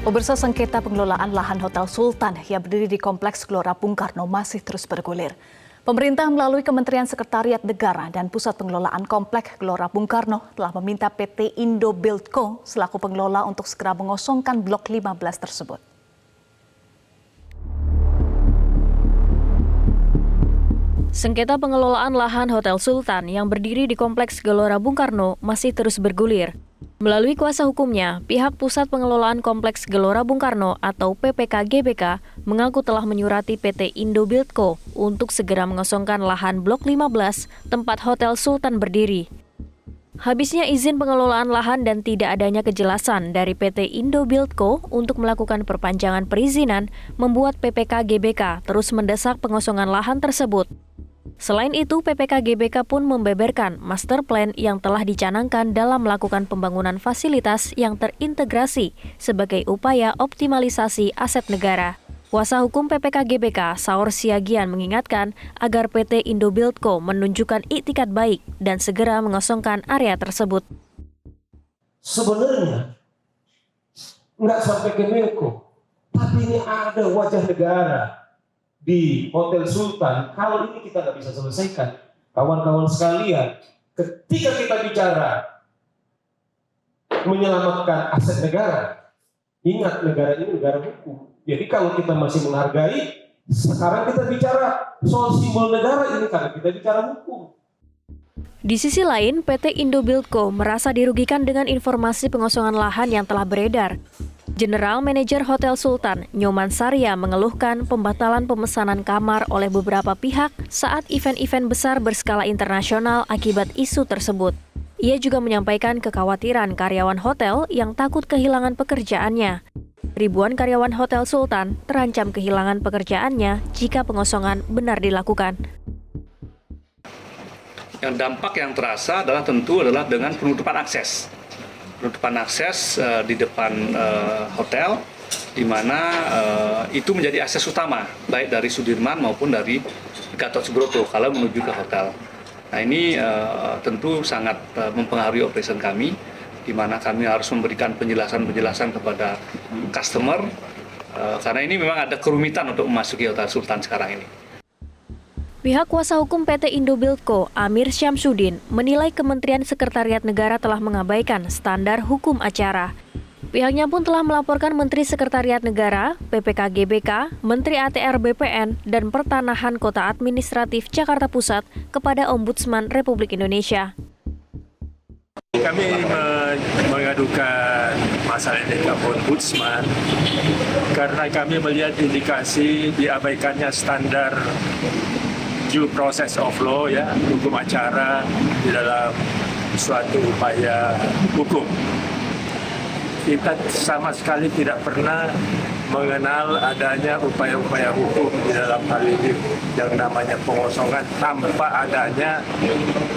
Pemirsa, sengketa pengelolaan lahan Hotel Sultan yang berdiri di Kompleks Gelora Bung Karno masih terus bergulir. Pemerintah melalui Kementerian Sekretariat Negara dan Pusat Pengelolaan Kompleks Gelora Bung Karno telah meminta PT Indo Buildco selaku pengelola untuk segera mengosongkan Blok 15 tersebut. Sengketa pengelolaan lahan Hotel Sultan yang berdiri di Kompleks Gelora Bung Karno masih terus bergulir. Melalui kuasa hukumnya, pihak Pusat Pengelolaan Kompleks Gelora Bung Karno atau PPK GBK mengaku telah menyurati PT Indo Buildco untuk segera mengosongkan lahan Blok 15 tempat Hotel Sultan berdiri. Habisnya izin pengelolaan lahan dan tidak adanya kejelasan dari PT Indo Buildco untuk melakukan perpanjangan perizinan membuat PPK GBK terus mendesak pengosongan lahan tersebut. Selain itu, PPK GBK pun membeberkan master plan yang telah dicanangkan dalam melakukan pembangunan fasilitas yang terintegrasi sebagai upaya optimalisasi aset negara. Kuasa hukum PPK GBK, Saur Siagian, mengingatkan agar PT Indo Buildco menunjukkan iktikat baik dan segera mengosongkan area tersebut. Sebenarnya nggak sampai ke Menko, tapi ini ada wajah negara di Hotel Sultan. Kalau ini kita nggak bisa selesaikan, kawan-kawan sekalian, ketika kita bicara menyelamatkan aset negara, ingat negara ini negara hukum. Jadi kalau kita masih menghargai, sekarang kita bicara soal simbol negara ini karena kita bicara hukum. Di sisi lain, PT Indo Buildco merasa dirugikan dengan informasi pengosongan lahan yang telah beredar. General Manager Hotel Sultan, Nyoman Sarya, mengeluhkan pembatalan pemesanan kamar oleh beberapa pihak saat event-event besar berskala internasional akibat isu tersebut. Ia juga menyampaikan kekhawatiran karyawan hotel yang takut kehilangan pekerjaannya. Ribuan karyawan Hotel Sultan terancam kehilangan pekerjaannya jika pengosongan benar dilakukan. Yang dampak yang terasa adalah tentu adalah dengan penutupan akses. Penutupan akses di depan hotel, di mana itu menjadi akses utama, baik dari Sudirman maupun dari Gatot Subroto kalau menuju ke hotel. Nah ini tentu sangat mempengaruhi operation kami, di mana kami harus memberikan penjelasan-penjelasan kepada customer, karena ini memang ada kerumitan untuk memasuki Hotel Sultan sekarang ini. Pihak kuasa hukum PT Indo Buildco, Amir Syamsuddin, menilai Kementerian Sekretariat Negara telah mengabaikan standar hukum acara. Pihaknya pun telah melaporkan Menteri Sekretariat Negara, PPK GBK, Menteri ATR BPN, dan Pertanahan Kota Administratif Jakarta Pusat kepada Ombudsman Republik Indonesia. Kami mengadukan masalah ini ke Ombudsman karena kami melihat indikasi diabaikannya standar due process of law, ya, hukum acara di dalam suatu upaya hukum. Kita sama sekali tidak pernah mengenal adanya upaya-upaya hukum di dalam hal ini yang namanya pengosongan tanpa adanya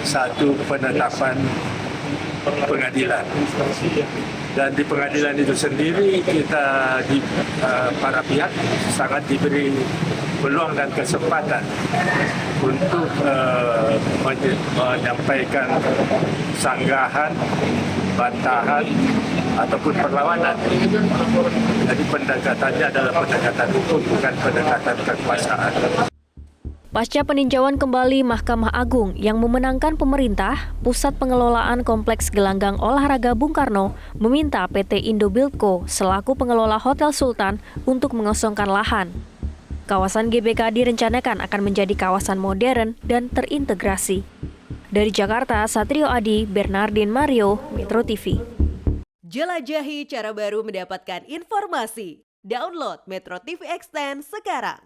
satu penetapan pengadilan. Dan di pengadilan itu sendiri kita para pihak sangat diberi peluang dan kesempatan untuk menyampaikan sanggahan, bantahan, ataupun perlawanan. Jadi pendekatannya adalah pendekatan hukum, bukan pendekatan kekuasaan. Pasca peninjauan kembali Mahkamah Agung yang memenangkan pemerintah, Pusat Pengelolaan Kompleks Gelanggang Olahraga Bung Karno meminta PT Indo Buildco selaku pengelola Hotel Sultan untuk mengosongkan lahan. Kawasan GBK direncanakan akan menjadi kawasan modern dan terintegrasi. Dari Jakarta, Satrio Adi, Bernardin Mario, Metro TV. Jelajahi cara baru mendapatkan informasi. Download Metro TV Extend sekarang.